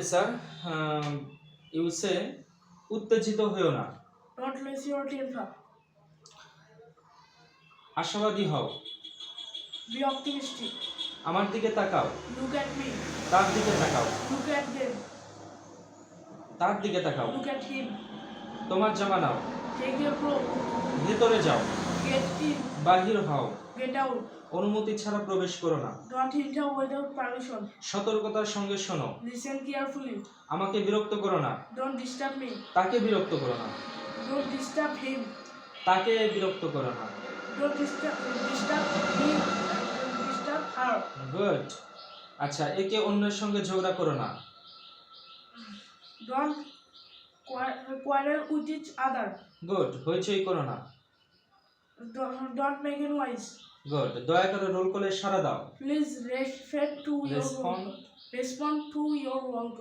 Okay sir, you সে উত্তেজিত হয়েও না। Don't lose your temper. আশাবাদী হও। Be optimistic. আমার দিকে তাকাও। Look at me. তার দিকে তাকাও। Look at them. তার দিকে তাকাও। Look at him. তোমার জামা নাও। Take your clothes. ভিতরে যাও। Get in. বাহির হও। Get out. অনুমতি ছাড়া প্রবেশ করো না। Don't enter without permission. সতর্কতার সঙ্গে শোনো। Listen carefully. আমাকে বিরক্ত করো না। Don't disturb me. তাকে বিরক্ত করো না। Don't disturb him. তাকে বিরক্ত করো না। Don't disturb him. Don't disturb her. Good. আচ্ছা, একে অন্যের সঙ্গে ঝগড়া করো না। Don't quarrel with each other. Good. হইচই করো না। Don't make a noise. Good. দয়া করে রোল কলে সাড়া দাও। Please respond to your respond respond to your wrong.